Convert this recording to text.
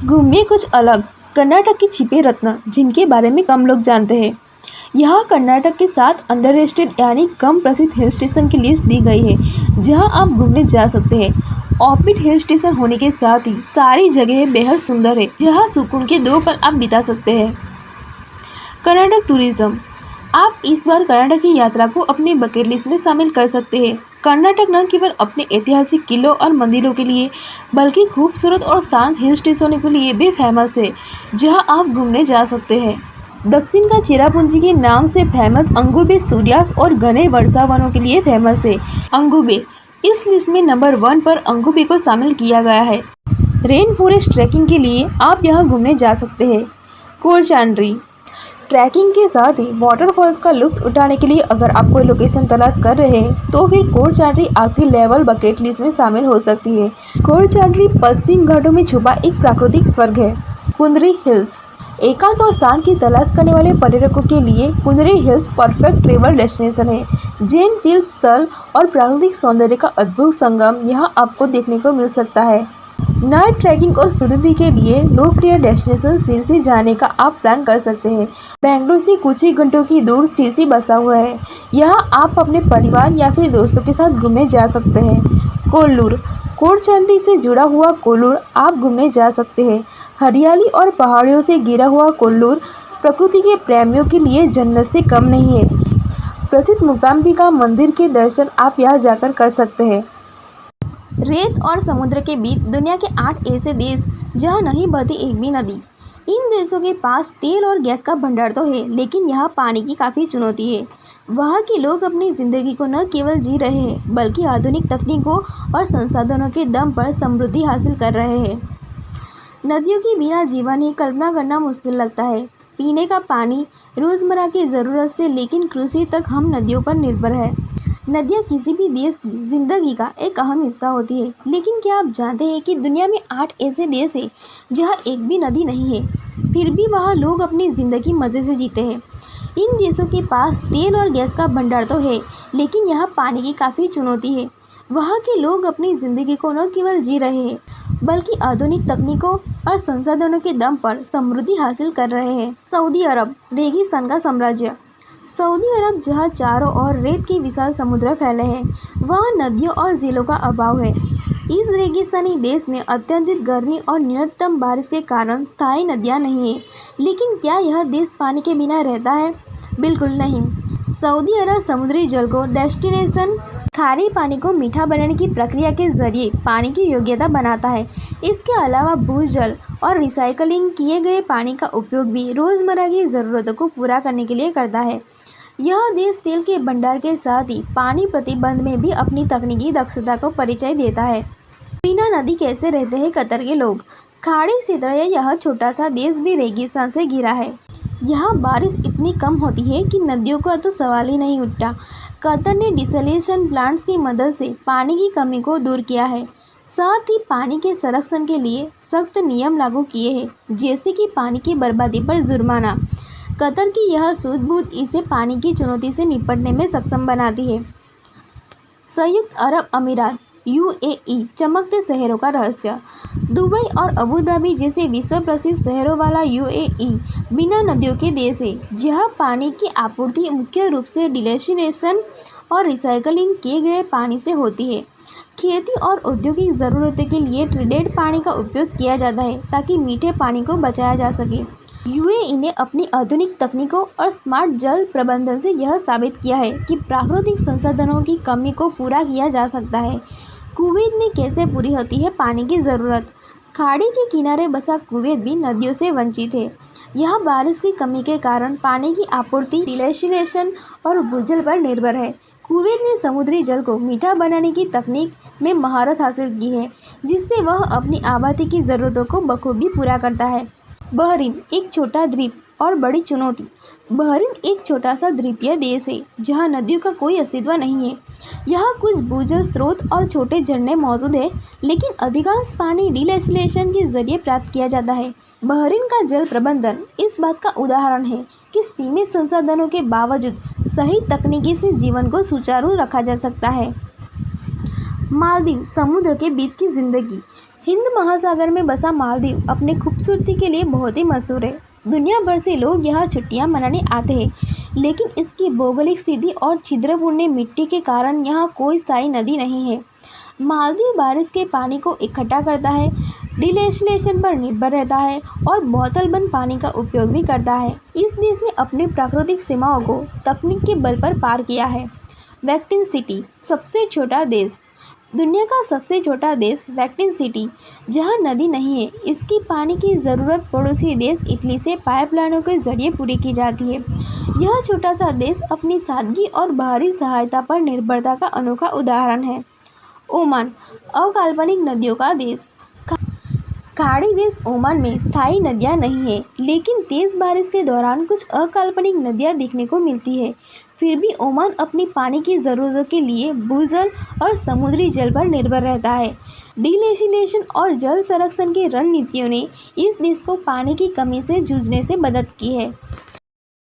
घूमिए कुछ अलग, कर्नाटक के छिपे रत्न जिनके बारे में कम लोग जानते हैं। यहाँ कर्नाटक के 7 अंडररेटेड यानी कम प्रसिद्ध हिल स्टेशन की लिस्ट दी गई है जहाँ आप घूमने जा सकते हैं। ऑफबीट हिल स्टेशन होने के साथ ही सारी जगह बेहद सुंदर है जहाँ सुकून के 2 पल आप बिता सकते हैं। कर्नाटक टूरिज्म, आप इस बार कर्नाटक की यात्रा को अपने बकेट लिस्ट में शामिल कर सकते हैं। कर्नाटक न केवल अपने ऐतिहासिक किलों और मंदिरों के लिए बल्कि खूबसूरत और शांत हिल स्टेशनों के लिए भी फेमस है जहां आप घूमने जा सकते हैं। दक्षिण का चेरापूंजी के नाम से फेमस अंगुबे सूर्यास्त और घने वर्षा वनों के लिए फेमस है। अंगुबे, इस लिस्ट में नंबर 1 पर अंगुबे को शामिल किया गया है। रेन फॉरेस्ट ट्रैकिंग के लिए आप यहाँ घूमने जा सकते हैं। कोरचांड्री, ट्रैकिंग के साथ ही वाटरफॉल्स का लुत्फ उठाने के लिए अगर आप कोई लोकेशन तलाश कर रहे हैं तो फिर कोरचांड्री आपकी लेवल बकेट लिस्ट में शामिल हो सकती है। कोरचांड्री पश्चिम घाटों में छुपा एक प्राकृतिक स्वर्ग है। कुंदरी हिल्स, एकांत और शांत की तलाश करने वाले पर्यटकों के लिए कुंदरी हिल्स परफेक्ट ट्रेवल डेस्टिनेशन है। जैन तीर्थ स्थल और प्राकृतिक सौंदर्य का अद्भुत संगम यहाँ आपको देखने को मिल सकता है। नाइट ट्रैकिंग और स्टूडेंट के लिए लोकप्रिय डेस्टिनेशन सिरसी जाने का आप प्लान कर सकते हैं। बेंगलुरु से कुछ ही घंटों की दूर सिरसी बसा हुआ है। यहाँ आप अपने परिवार या फिर दोस्तों के साथ घूमने जा सकते हैं। कोल्लूर, कोरचांड्री से जुड़ा हुआ कोल्लूर आप घूमने जा सकते हैं। हरियाली और पहाड़ियों से घिरा हुआ कोल्लूर प्रकृति के प्रेमियों के लिए जन्नत से कम नहीं है। प्रसिद्ध मूकांबिका मंदिर के दर्शन आप यहाँ जाकर कर सकते हैं। रेत और समुद्र के बीच दुनिया के 8 ऐसे देश जहां नहीं बहती एक भी नदी। इन देशों के पास तेल और गैस का भंडार तो है लेकिन यहाँ पानी की काफ़ी चुनौती है। वहाँ के लोग अपनी ज़िंदगी को न केवल जी रहे हैं बल्कि आधुनिक तकनीकों और संसाधनों के दम पर समृद्धि हासिल कर रहे हैं। नदियों के बिना जीवन ही कल्पना करना मुश्किल लगता है। पीने का पानी रोज़मर्रा की ज़रूरत से लेकिन कृषि तक हम नदियों पर निर्भर है। नदियाँ किसी भी देश की ज़िंदगी का एक अहम हिस्सा होती है, लेकिन क्या आप जानते हैं कि दुनिया में 8 ऐसे देश हैं जहाँ एक भी नदी नहीं है, फिर भी वहाँ लोग अपनी ज़िंदगी मज़े से जीते हैं। इन देशों के पास तेल और गैस का भंडार तो है लेकिन यहाँ पानी की काफ़ी चुनौती है। वहाँ के लोग अपनी ज़िंदगी को न केवल जी रहे हैं बल्कि आधुनिक तकनीकों और संसाधनों के दम पर समृद्धि हासिल कर रहे हैं। सऊदी अरब, रेगिस्तान का साम्राज्य। सऊदी अरब जहाँ चारों ओर रेत के विशाल समुद्र फैले हैं, वहाँ नदियों और झीलों का अभाव है। इस रेगिस्तानी देश में अत्यधिक गर्मी और न्यूनतम बारिश के कारण स्थायी नदियाँ नहीं हैं। लेकिन क्या यह देश पानी के बिना रहता है? बिल्कुल नहीं। सऊदी अरब समुद्री जल को डेस्टिनेशन खारे पानी को मीठा बनाने की प्रक्रिया के जरिए पानी की योग्यता बनाता है। इसके अलावा भूजल और रिसाइकलिंग किए गए पानी का उपयोग भी रोज़मर्रा की ज़रूरतों को पूरा करने के लिए करता है। यह देश तेल के भंडार के साथ ही पानी प्रतिबंध में भी अपनी तकनीकी दक्षता को परिचय देता है। बिना नदी कैसे रहते हैं कतर के लोग? खाड़ी क्षेत्र या यह छोटा सा देश भी रेगिस्तान से घिरा है। यहाँ बारिश इतनी कम होती है कि नदियों का तो सवाल ही नहीं उठता। कतर ने डिसैलिनेशन प्लांट्स की मदद से पानी की कमी को दूर किया है। साथ ही पानी के संरक्षण के लिए सख्त नियम लागू किए हैं, जैसे कि पानी की बर्बादी पर जुर्माना। कतर की यह सूझबूझ इसे पानी की चुनौती से निपटने में सक्षम बनाती है। संयुक्त अरब अमीरात यूएई, चमकते शहरों का रहस्य। दुबई और अबू धाबी जैसे विश्व प्रसिद्ध शहरों वाला यूएई बिना नदियों के देश है, जहां पानी की आपूर्ति मुख्य रूप से डिसैलिनेशन और रिसाइकलिंग किए गए पानी से होती है। खेती और औद्योगिक ज़रूरतों के लिए ट्रीटेड पानी का उपयोग किया जाता है ताकि मीठे पानी को बचाया जा सके। यूएई ने अपनी आधुनिक तकनीकों और स्मार्ट जल प्रबंधन से यह साबित किया है कि प्राकृतिक संसाधनों की कमी को पूरा किया जा सकता है। कुवैत में कैसे पूरी होती है पानी की ज़रूरत? खाड़ी के किनारे बसा कुवैत भी नदियों से वंचित है। यहाँ बारिश की कमी के कारण पानी की आपूर्ति डिसैलिनेशन और भूजल पर निर्भर है। कुवैत ने समुद्री जल को मीठा बनाने की तकनीक में महारत हासिल की है, जिससे वह अपनी आबादी की ज़रूरतों को बखूबी पूरा करता है। बहरीन, एक छोटा द्वीप और बड़ी चुनौती। बहरीन एक छोटा सा द्वीपीय देश है जहाँ नदियों का कोई अस्तित्व नहीं है। यहाँ कुछ भूजल स्रोत और छोटे झरने मौजूद हैं, लेकिन अधिकांश पानी डिसैलिनेशन के जरिए प्राप्त किया जाता है। बहरीन का जल प्रबंधन इस बात का उदाहरण है कि सीमित संसाधनों के बावजूद सही तकनीकी से जीवन को सुचारू रखा जा सकता है। मालदीव, समुद्र के बीच की जिंदगी। हिंद महासागर में बसा मालदीव अपनी खूबसूरती के लिए बहुत ही मशहूर है। दुनिया भर से लोग यहाँ छुट्टियाँ मनाने आते हैं, लेकिन इसकी भौगोलिक स्थिति और छिद्रपूर्ण मिट्टी के कारण यहाँ कोई स्थायी नदी नहीं है। मालदीव बारिश के पानी को इकट्ठा करता है, डिसेलिनेशन पर निर्भर रहता है और बोतलबंद पानी का उपयोग भी करता है। इस देश ने अपनी प्राकृतिक सीमाओं को तकनीक के बल पर पार किया है। वैटिकन सिटी सबसे छोटा देश। दुनिया का सबसे छोटा देश वैटिकन सिटी, जहां नदी नहीं है। इसकी पानी की ज़रूरत पड़ोसी देश इटली से पाइपलाइनों के जरिए पूरी की जाती है। यह छोटा सा देश अपनी सादगी और बाहरी सहायता पर निर्भरता का अनोखा उदाहरण है। ओमान, अकाल्पनिक नदियों का देश। खाड़ी देश ओमान में स्थायी नदियां नहीं है, लेकिन तेज़ बारिश के दौरान कुछ अकाल्पनिक नदियां देखने को मिलती है। फिर भी ओमान अपनी पानी की ज़रूरतों के लिए भूजल और समुद्री जल पर निर्भर रहता है। डिसेलिनेशन और जल संरक्षण की रणनीतियों ने इस देश को पानी की कमी से जूझने से मदद की है।